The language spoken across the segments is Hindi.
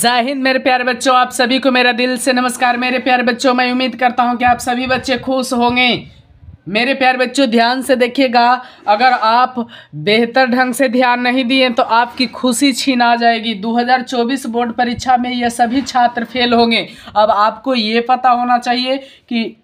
जय हिंद मेरे प्यारे बच्चों, आप सभी को मेरा दिल से नमस्कार। मेरे प्यारे बच्चों, मैं उम्मीद करता हूं कि आप सभी बच्चे खुश होंगे। मेरे प्यारे बच्चों, ध्यान से देखिएगा। अगर आप बेहतर ढंग से ध्यान नहीं दिए तो आपकी खुशी छीन आ जाएगी। 2024 बोर्ड परीक्षा में ये सभी छात्र फेल होंगे। अब आपको ये पता होना चाहिए कि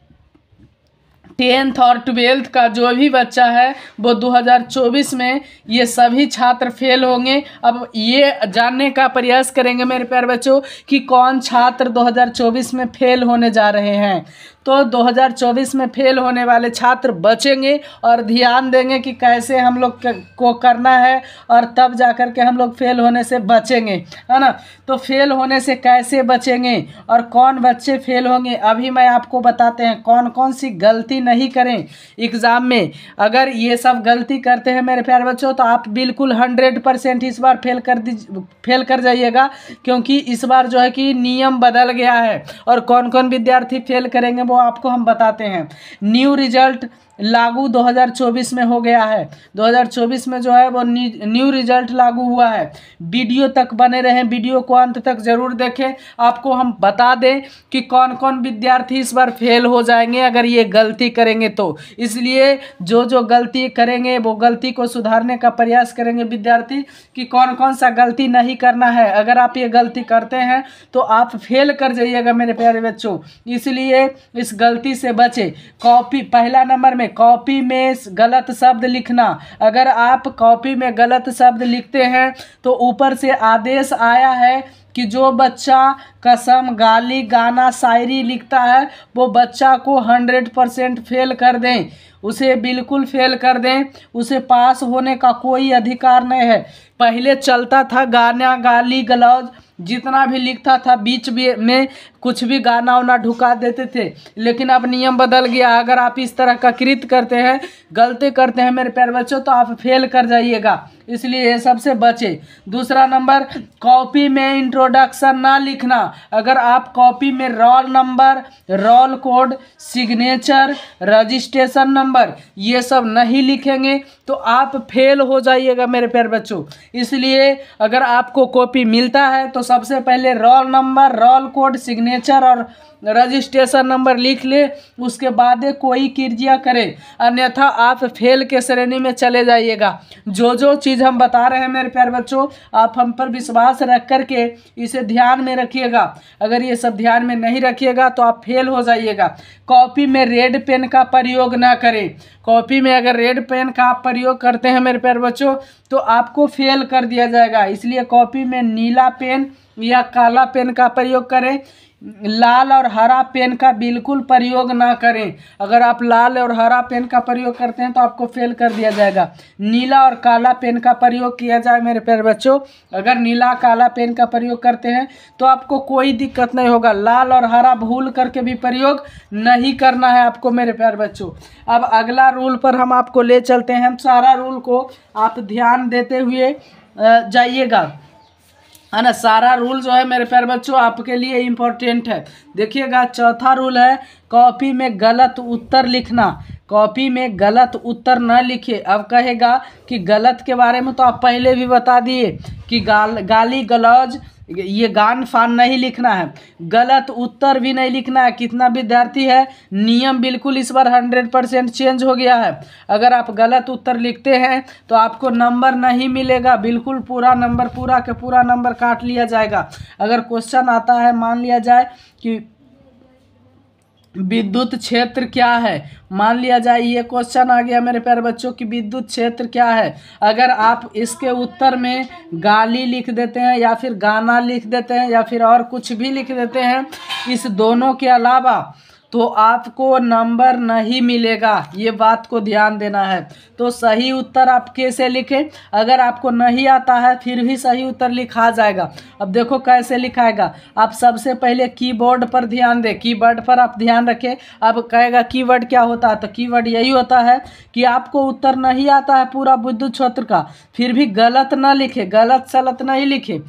10th और 12th का जो भी बच्चा है वो 2024 में ये सभी छात्र फेल होंगे। अब ये जानने का प्रयास करेंगे मेरे प्यारे बच्चों कि कौन छात्र 2024 में फेल होने जा रहे हैं। तो 2024 में फेल होने वाले छात्र बचेंगे और ध्यान देंगे कि कैसे हम लोग को करना है, और तब जा कर के हम लोग फेल होने से बचेंगे, है ना। तो फेल होने से कैसे बचेंगे और कौन बच्चे फेल होंगे, अभी मैं आपको बताते हैं कौन कौन सी गलती नहीं करें एग्ज़ाम में। अगर ये सब गलती करते हैं मेरे प्यारे बच्चों तो आप बिल्कुल 100% इस बार फेल कर जाइएगा, क्योंकि इस बार जो है कि नियम बदल गया है। और कौन कौन विद्यार्थी फेल करेंगे वो आपको हम बताते हैं। न्यू रिजल्ट लागू 2024 में हो गया है। 2024 में जो है वो न्यू रिजल्ट लागू हुआ है। वीडियो तक बने रहें, वीडियो को अंत तक ज़रूर देखें। आपको हम बता दें कि कौन कौन विद्यार्थी इस बार फेल हो जाएंगे अगर ये गलती करेंगे तो। इसलिए जो जो गलती करेंगे वो गलती को सुधारने का प्रयास करेंगे विद्यार्थी कि कौन कौन सा गलती नहीं करना है। अगर आप ये गलती करते हैं तो आप फेल कर जाइएगा मेरे प्यारे बच्चों, इसलिए इस गलती से बचे। कॉपी, पहला नंबर में कॉपी में गलत शब्द लिखना। अगर आप कॉपी में गलत शब्द लिखते हैं तो ऊपर से आदेश आया है कि जो बच्चा कसम, गाली, गाना, शायरी लिखता है वो बच्चा को 100% फेल कर दें, उसे बिल्कुल फेल कर दें। उसे पास होने का कोई अधिकार नहीं है। पहले चलता था गाना, गाली गलौज, जितना भी लिखता था बीच में कुछ भी गाना वाना ढुका देते थे, लेकिन अब नियम बदल गया। अगर आप इस तरह का कृत्य करते हैं, गलती करते हैं मेरे प्यारे बच्चों तो आप फेल कर जाइएगा, इसलिए ये सबसे बचे। दूसरा नंबर, कॉपी में इंट्रोडक्शन ना लिखना। अगर आप कॉपी में roll number, roll code, signature, registration number ये सब नहीं लिखेंगे तो आप फेल हो जाइएगा मेरे प्यारे बच्चों। इसलिए अगर आपको कॉपी मिलता है तो सबसे पहले roll number, roll code, signature और रजिस्ट्रेशन नंबर लिख ले, उसके बाद कोई क्रिया करें, अन्यथा आप फेल के श्रेणी में चले जाइएगा। जो जो चीज़ हम बता रहे हैं मेरे प्यारे बच्चों, आप हम पर विश्वास रख कर के इसे ध्यान में रखिएगा। अगर ये सब ध्यान में नहीं रखिएगा तो आप फेल हो जाइएगा। कॉपी में रेड पेन का प्रयोग ना करें। कॉपी में अगर रेड पेन का आप प्रयोग करते हैं मेरे प्यारे बच्चों तो आपको फेल कर दिया जाएगा। इसलिए कॉपी में नीला पेन या काला पेन का प्रयोग करें। लाल और हरा पेन का बिल्कुल प्रयोग ना करें। अगर आप लाल और हरा पेन का प्रयोग करते हैं तो आपको फेल कर दिया जाएगा। नीला और काला पेन का प्रयोग किया जाए मेरे प्यारे बच्चों। अगर नीला काला पेन का प्रयोग करते हैं तो आपको कोई दिक्कत नहीं होगा। लाल और हरा भूल करके भी प्रयोग नहीं करना है आपको मेरे प्यारे बच्चों। अब अगला रूल पर हम आपको ले चलते हैं। हम सारा रूल को आप ध्यान देते हुए जाइएगा, है ना। सारा रूल जो है मेरे प्यारे बच्चों आपके लिए इम्पोर्टेंट है। देखिएगा, चौथा रूल है कॉपी में गलत उत्तर लिखना। कॉपी में गलत उत्तर न लिखे। अब कहेगा कि गलत के बारे में तो आप पहले भी बता दिए कि गाली गलौज ये गान फान नहीं लिखना है, गलत उत्तर भी नहीं लिखना है। कितना विद्यार्थी है, नियम बिल्कुल इस बार 100% चेंज हो गया है। अगर आप गलत उत्तर लिखते हैं तो आपको नंबर नहीं मिलेगा, बिल्कुल पूरा नंबर, पूरा के पूरा नंबर काट लिया जाएगा। अगर क्वेश्चन आता है, मान लिया जाए कि विद्युत क्षेत्र क्या है, मान लिया जाए ये क्वेश्चन आ गया मेरे प्यारे बच्चों कि विद्युत क्षेत्र क्या है। अगर आप इसके उत्तर में गाली लिख देते हैं या फिर गाना लिख देते हैं या फिर और कुछ भी लिख देते हैं इस दोनों के अलावा, तो आपको नंबर नहीं मिलेगा। ये बात को ध्यान देना है। तो सही उत्तर आप कैसे लिखें, अगर आपको नहीं आता है फिर भी सही उत्तर लिखा जाएगा। अब देखो कैसे लिखाएगा। आप सबसे पहले कीबोर्ड पर ध्यान दें, कीवर्ड पर आप ध्यान रखें। अब कहेगा कीवर्ड क्या होता है, तो कीवर्ड यही होता है कि आपको उत्तर नहीं आता है पूरा विद्युत क्षेत्र का, फिर भी गलत ना लिखे, गलत सलत नहीं लिखे।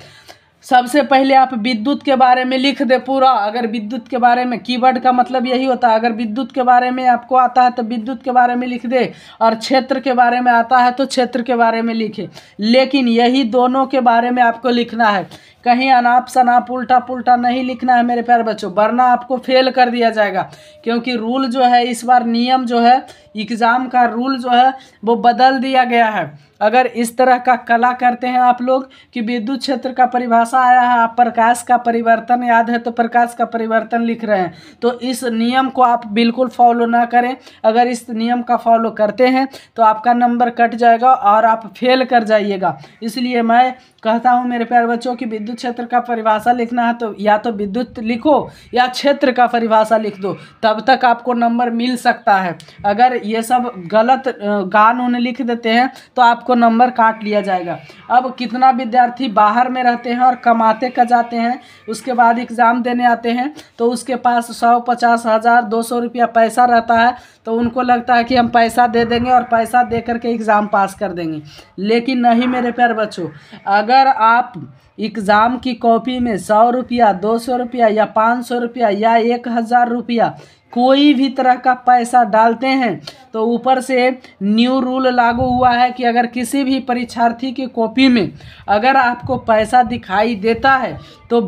सबसे पहले आप विद्युत के बारे में लिख दे पूरा। अगर विद्युत के बारे में, कीवर्ड का मतलब यही होता है, अगर विद्युत के बारे में आपको आता है तो विद्युत के बारे में लिख दे, और क्षेत्र के बारे में आता है तो क्षेत्र के बारे में लिखे। लेकिन यही दोनों के बारे में आपको लिखना है, कहीं अनाप शनाप उल्टा पुल्टा नहीं लिखना है मेरे प्यारे बच्चों, वरना आपको फेल कर दिया जाएगा। क्योंकि रूल जो है इस बार, नियम जो है एग्ज़ाम का रूल जो है वो बदल दिया गया है। अगर इस तरह का कला करते हैं आप लोग कि विद्युत क्षेत्र का परिभाषा आया है, आप प्रकाश का परिवर्तन याद है तो प्रकाश का परिवर्तन लिख रहे हैं, तो इस नियम को आप बिल्कुल फॉलो ना करें। अगर इस नियम का फॉलो करते हैं तो आपका नंबर कट जाएगा और आप फेल कर जाइएगा। इसलिए मैं कहता हूं मेरे प्यारे बच्चों कि विद्युत क्षेत्र का परिभाषा लिखना है तो या तो विद्युत लिखो या क्षेत्र का परिभाषा लिख दो, तब तक आपको नंबर मिल सकता है। अगर ये सब गलत गान उन्हें लिख देते हैं तो आपको नंबर काट लिया जाएगा। अब कितना विद्यार्थी बाहर में रहते हैं और कमाते का जाते हैं, उसके बाद एग्ज़ाम देने आते हैं तो उसके पास 100, 50, 1000, 200 रुपया पैसा रहता है, तो उनको लगता है कि हम पैसा दे देंगे और पैसा दे करके एग्ज़ाम पास कर देंगे। लेकिन नहीं मेरे प्यारे बच्चों, अगर आप एग्ज़ाम की कॉपी में 100 रुपया, 200 रुपया या 500 रुपया या 1000 रुपया कोई भी तरह का पैसा डालते हैं तो ऊपर से न्यू रूल लागू हुआ है कि अगर किसी भी परीक्षार्थी की कॉपी में अगर आपको पैसा दिखाई देता है तो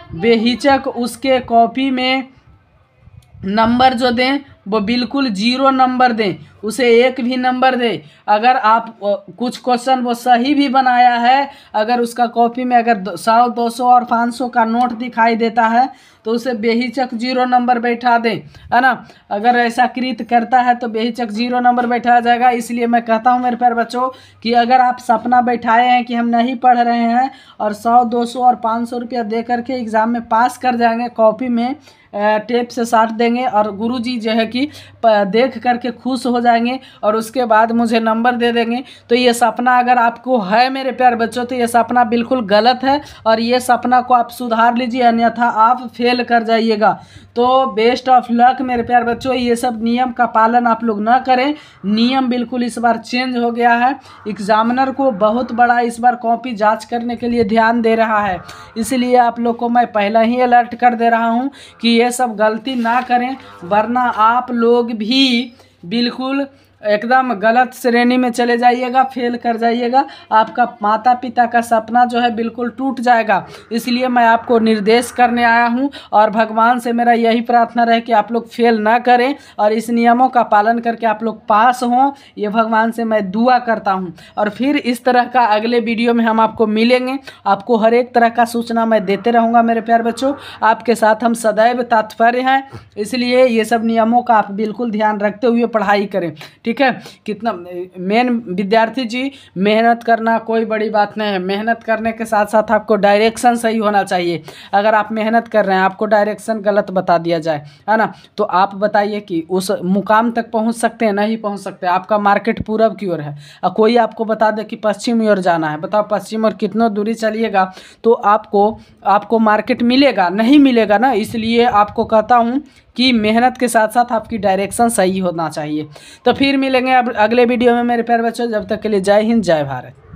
बेहिचक उसके कॉपी में नंबर जो दें वो बिल्कुल 0 नंबर दें, उसे 1 भी नंबर दे। अगर आप कुछ क्वेश्चन वो सही भी बनाया है, अगर उसका कॉपी में अगर 100, 200 और 500 का नोट दिखाई देता है तो उसे बेहिचक 0 नंबर बैठा दें, है ना। अगर ऐसा कृत करता है तो बेहिचक 0 नंबर बैठाया जाएगा। इसलिए मैं कहता हूँ मेरे प्यारे बच्चों कि अगर आप सपना बैठाए हैं कि हम नहीं पढ़ रहे हैं और 100, 200 और 500 रुपया दे करके एग्ज़ाम में पास कर जाएंगे, कॉपी में टेप से साट देंगे और गुरुजी जो है कि देख करके खुश हो जाएंगे और उसके बाद मुझे नंबर दे देंगे, तो ये सपना अगर आपको है मेरे प्यारे बच्चों तो ये सपना बिल्कुल गलत है और ये सपना को आप सुधार लीजिए, अन्यथा आप फेल कर जाइएगा। तो बेस्ट ऑफ लक मेरे प्यारे बच्चों, ये सब नियम का पालन आप लोग ना करें। नियम बिल्कुल इस बार चेंज हो गया है। एग्जामिनर को बहुत बड़ा इस बार कॉपी जांच करने के लिए ध्यान दे रहा है, इसलिए आप लोग को मैं पहले ही अलर्ट कर दे रहा हूँ कि ये सब गलती ना करें, वरना आप लोग भी बिल्कुल एकदम गलत श्रेणी में चले जाइएगा, फेल कर जाइएगा। आपका माता पिता का सपना जो है बिल्कुल टूट जाएगा। इसलिए मैं आपको निर्देश करने आया हूं और भगवान से मेरा यही प्रार्थना रहे कि आप लोग फेल ना करें और इस नियमों का पालन करके आप लोग पास हों, ये भगवान से मैं दुआ करता हूं। और फिर इस तरह का अगले वीडियो में हम आपको मिलेंगे। आपको हर एक तरह का सूचना मैं देते रहूँगा मेरे प्यारे बच्चों, आपके साथ हम सदैव तत्पर हैं। इसलिए ये सब नियमों का आप बिल्कुल ध्यान रखते हुए पढ़ाई करें, ठीक है। कितना मेन विद्यार्थी जी, मेहनत करना कोई बड़ी बात नहीं है। मेहनत करने के साथ साथ आपको डायरेक्शन सही होना चाहिए। अगर आप मेहनत कर रहे हैं, आपको डायरेक्शन गलत बता दिया जाए, है ना, तो आप बताइए कि उस मुकाम तक पहुंच सकते हैं, नहीं पहुंच सकते। आपका मार्केट पूरब की ओर है और कोई आपको बता दे कि पश्चिम की ओर जाना है, बताओ पश्चिम और कितना दूरी चलिएगा तो आपको मार्केट मिलेगा? नहीं मिलेगा ना। इसलिए आपको कहता हूँ कि मेहनत के साथ साथ आपकी डायरेक्शन सही होना चाहिए। तो फिर मिलेंगे अब अगले वीडियो में मेरे प्यारे बच्चों, जब तक के लिए जय हिंद, जय भारत।